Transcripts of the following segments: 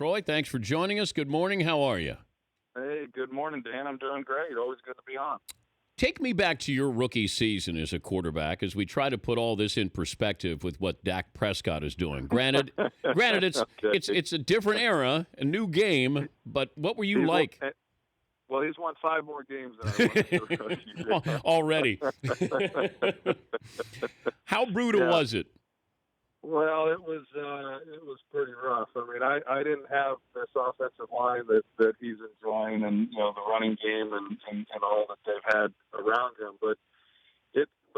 Troy, thanks for joining us. Good morning. How are you? Hey, good morning, Dan. I'm doing great. Always good to be on. Take me back to your rookie season as a quarterback as we try to put all this in perspective with what Dak Prescott is doing. Granted, it's Okay. it's a different era, a new game, but what were you He's like? Well, he's won 5 more games than I won. Already. How brutal Yeah. was it? Well, it was pretty rough. I mean, I didn't have this offensive line that he's enjoying, and the running game and all that they've had around him. But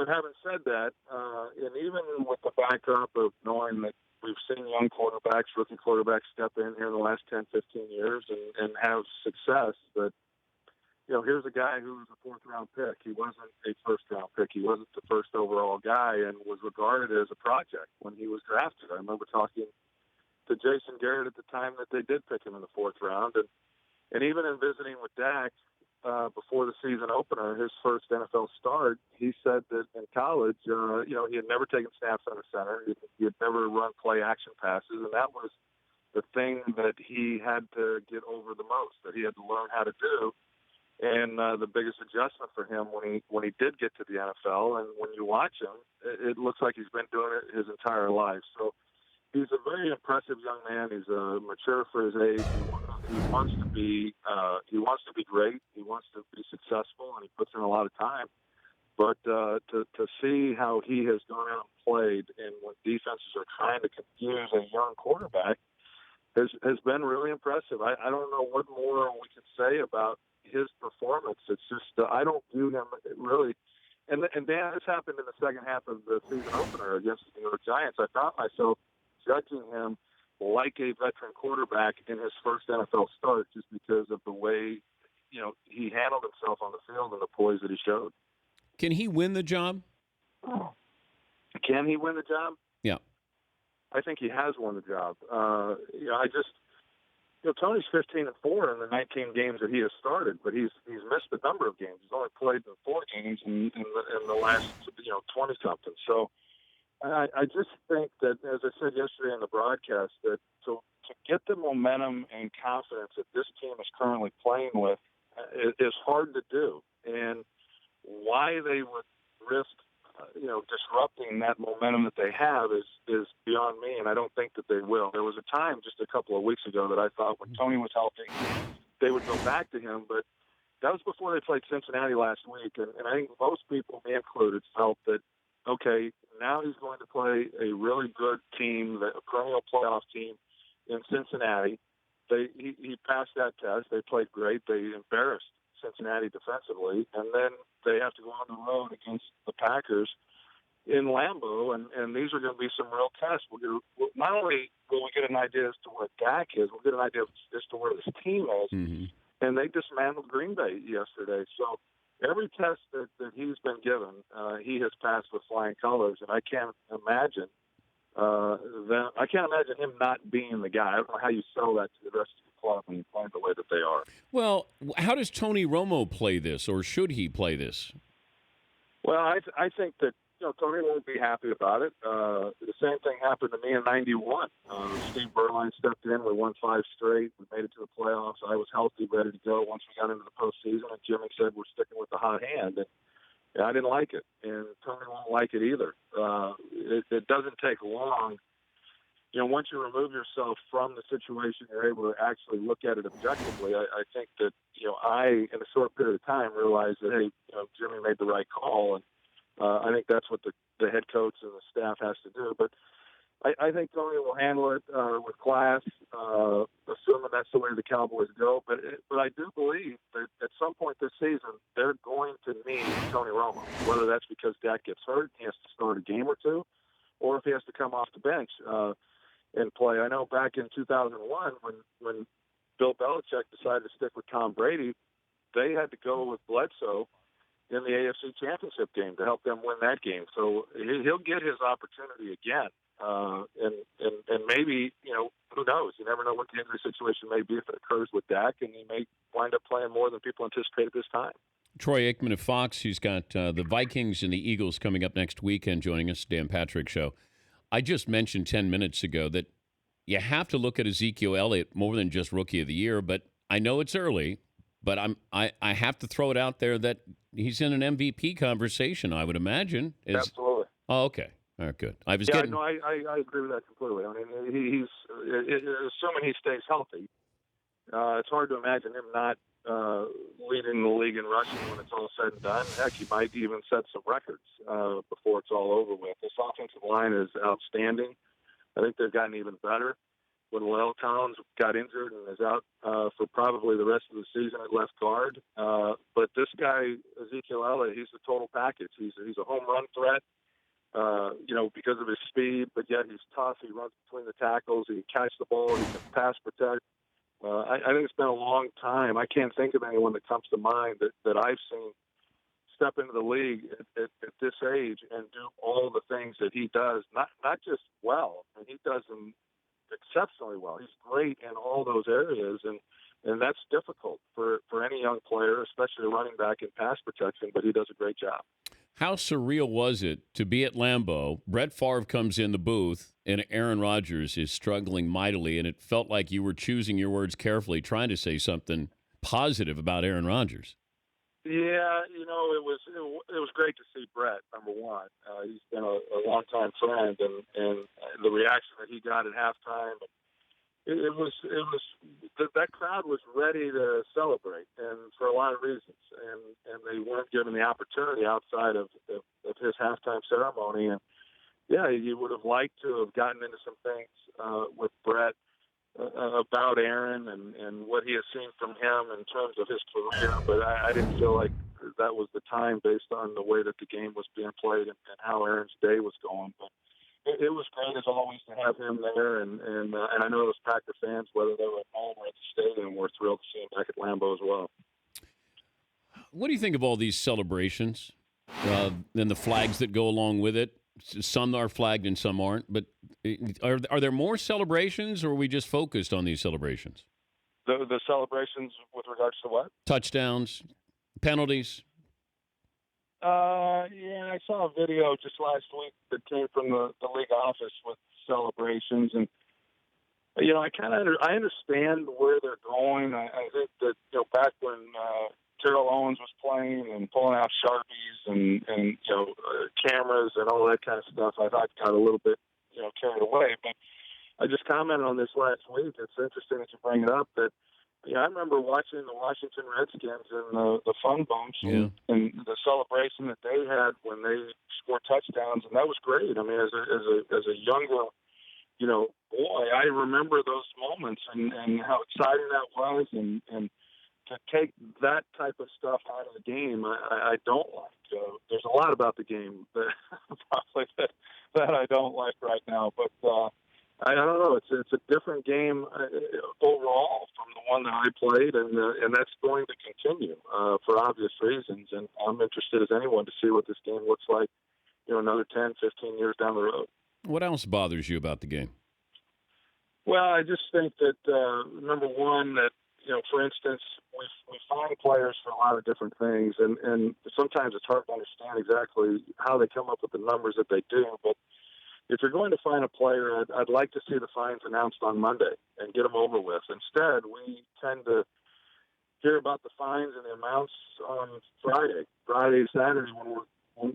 having said that, and even with the backdrop of knowing that we've seen young quarterbacks, rookie quarterbacks step in here in the last 10, 15 years and have success, that here's a guy who was a fourth-round pick. He wasn't a first-round pick. He wasn't the first overall guy and was regarded as a project when he was drafted. I remember talking to Jason Garrett at the time that they did pick him in the fourth round. And even in visiting with Dak before the season opener, his first NFL start, he said that in college, he had never taken snaps under center. He had never run play-action passes, and that was the thing that he had to get over the most, that he had to learn how to do. And the biggest adjustment for him when he did get to the NFL, and when you watch him, it looks like he's been doing it his entire life. So he's a very impressive young man. He's mature for his age. He wants to be great. He wants to be successful, and he puts in a lot of time. But to see how he has gone out and played, and when defenses are trying to confuse a young quarterback, has been really impressive. I don't know what more we can say about his performance. It's just I don't view him really. And Dan, this happened in the second half of the season opener against the New York Giants. I found myself judging him like a veteran quarterback in his first NFL start, just because of the way he handled himself on the field and the poise that he showed. Can he win the job? Can he win the job? Yeah. I think he has won the job. Tony's 15-4 in the 19 games that he has started, but he's missed a number of games. He's only played in 4 games in the last 20 something. So I just think that, as I said yesterday in the broadcast, that to get the momentum and confidence that this team is currently playing with is hard to do, and why they would risk disrupting that momentum that they have is beyond me, and I don't think that they will. There was a time just a couple of weeks ago that I thought when Tony was healthy, they would go back to him, but that was before they played Cincinnati last week, and I think most people, me included, felt that, okay, now he's going to play a really good team, a perennial playoff team in Cincinnati. He passed that test. They played great. They embarrassed Cincinnati defensively, and then they have to go on the road against the Packers in Lambeau, and these are going to be some real tests. Not only will we get an idea as to where Dak is, we'll get an idea as to where this team is, and they dismantled Green Bay yesterday. So every test that he's been given, he has passed with flying colors, and I can't imagine him not being the guy. I don't know how you sell that to the rest of the club when you play the way that they are. Well, how does Tony Romo play this, or should he play this? Well, I think that Tony won't be happy about it. The same thing happened to me in '91. Steve Berline stepped in. We won 5 straight. We made it to the playoffs. I was healthy, ready to go once we got into the postseason, and Jimmy said we're sticking with the hot hand. And I didn't like it, and Tony won't like it either. It doesn't take long. Once you remove yourself from the situation, you're able to actually look at it objectively. I think that, I, in a short period of time, realized that, hey, Jimmy made the right call, and I think that's what the head coach and the staff has to do. But I think Tony will handle it with class, assuming that's the way the Cowboys go. But I do believe that at some point this season, they're going to need Tony Romo, whether that's because Dak gets hurt, he has to start a game or two, or if he has to come off the bench and play. I know back in 2001 when Bill Belichick decided to stick with Tom Brady, they had to go with Bledsoe in the AFC Championship game to help them win that game. So he'll get his opportunity again. And maybe, who knows? You never know what the injury situation may be if it occurs with Dak, and he may wind up playing more than people anticipate at this time. Troy Aikman of Fox, he's got the Vikings and the Eagles coming up next weekend joining us, Dan Patrick Show. I just mentioned 10 minutes ago that you have to look at Ezekiel Elliott more than just Rookie of the Year. But I know it's early, but I have to throw it out there that he's in an MVP conversation. I would imagine. Absolutely. Oh, okay. All right, good. I was Yeah, getting. no, I agree with that completely. I mean, assuming he stays healthy. It's hard to imagine him not leading the league in rushing when it's all said and done. Heck, he might even set some records before it's all over with. This offensive line is outstanding. I think they've gotten even better. When Lyle Collins got injured and is out for probably the rest of the season at left guard. But this guy, Ezekiel Elliott, he's the total package. He's a home run threat. Because of his speed, but yet he's tough. He runs between the tackles. He can catch the ball. He can pass protect. I think it's been a long time. I can't think of anyone that comes to mind that I've seen step into the league at this age and do all the things that he does. Not just well, and he does them exceptionally well. He's great in all those areas, and that's difficult for any young player, especially a running back in pass protection. But he does a great job. How surreal was it to be at Lambeau? Brett Favre comes in the booth, and Aaron Rodgers is struggling mightily, and it felt like you were choosing your words carefully, trying to say something positive about Aaron Rodgers. Yeah, it was great to see Brett. Number one, he's been a longtime friend, and the reaction that he got at halftime. It was that crowd was ready to celebrate, and for a lot of reasons, and they weren't given the opportunity outside of his halftime ceremony. And yeah, you would have liked to have gotten into some things with Brett about Aaron and what he has seen from him in terms of his career, but I didn't feel like that was the time based on the way that the game was being played and how Aaron's day was going. But it was great as always to have him there, and I know those Packer fans, whether they were at home or at the stadium, were thrilled to see him back at Lambeau as well. What do you think of all these celebrations and the flags that go along with it? Some are flagged and some aren't. But are there more celebrations, or are we just focused on these celebrations? The celebrations with regards to what? Touchdowns, penalties. Yeah, I saw a video just last week that came from the league office with celebrations, and I understand where they're going. I think that back when Terrell Owens was playing and pulling out Sharpies and cameras and all that kind of stuff, I thought got a little bit carried away. But I just commented on this last week. It's interesting that you bring it up. That I remember watching the Washington Redskins and the Fun Bunch and the celebration that they had when they scored touchdowns, and that was great. I mean, as a younger boy, I remember those moments and how exciting that was, and to take that type of stuff out of the game, I don't like. There's a lot about the game that probably that I don't like right now, but I don't know. It's a different game overall from the one that I played, and that's going to continue for obvious reasons. And I'm interested as anyone to see what this game looks like, another 10, 15 years down the road. What else bothers you about the game? Well, I just think that number one, that for instance, we find players for a lot of different things, and sometimes it's hard to understand exactly how they come up with the numbers that they do. But if you're going to fine a player, I'd like to see the fines announced on Monday and get them over with. Instead, we tend to hear about the fines and the amounts on Friday, Saturday,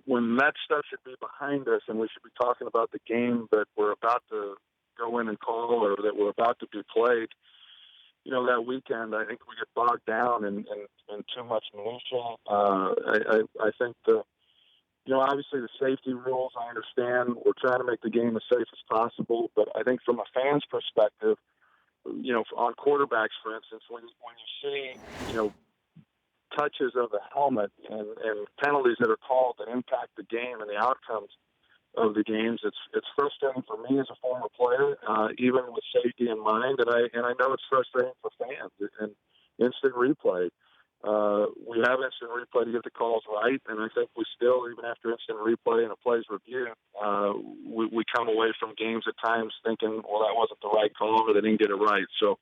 when that stuff should be behind us, and we should be talking about the game that we're about to go in and call or that we're about to be played. That weekend, I think we get bogged down in too much minutia. I think obviously the safety rules, I understand. We're trying to make the game as safe as possible, but I think from a fan's perspective, on quarterbacks, for instance, when you see, touches of the helmet and penalties that are called that impact the game and the outcomes of the games, it's frustrating for me as a former player, even with safety in mind, and I know it's frustrating for fans. And instant replay, we have instant replay to get the calls right, and I think we still, even after instant replay and a plays review, we come away from games at times thinking, well, that wasn't the right call, or they didn't get it right. So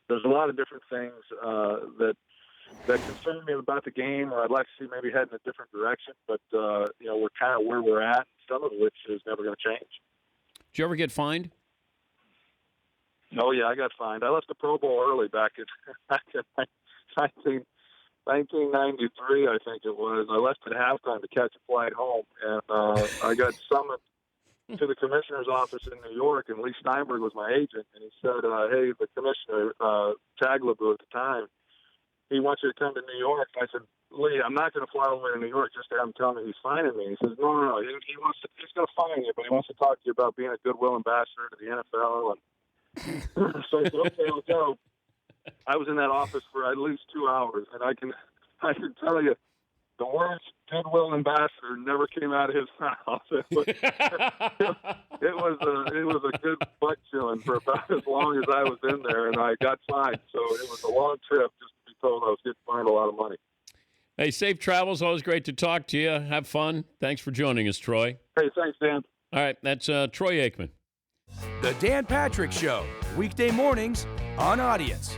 there's a lot of different things that concern me about the game, or I'd like to see maybe head in a different direction. But we're kind of where we're at, some of which is never going to change. Did you ever get fined? Oh, yeah, I got fined. I left the Pro Bowl early back in 1993, I think it was. I left at halftime to catch a flight home, and I got summoned to the commissioner's office in New York, and Lee Steinberg was my agent, and he said, hey, the commissioner, Lambeau at the time, he wants you to come to New York. I said, Lee, I'm not going to fly all the way to New York just to have him tell me he's fining me. He says, no. He's going to fine you, but he wants to talk to you about being a goodwill ambassador to the NFL. And so I said, okay, I'll go. I was in that office for at least 2 hours, and I can tell you, the words goodwill ambassador never came out of his mouth. It was a good butt chilling for about as long as I was in there, and I got fined. So it was a long trip just to be told I was getting fined a lot of money. Hey, safe travels. Always great to talk to you. Have fun. Thanks for joining us, Troy. Hey, thanks, Dan. All right, that's Troy Aikman. The Dan Patrick Show, weekday mornings on Audience.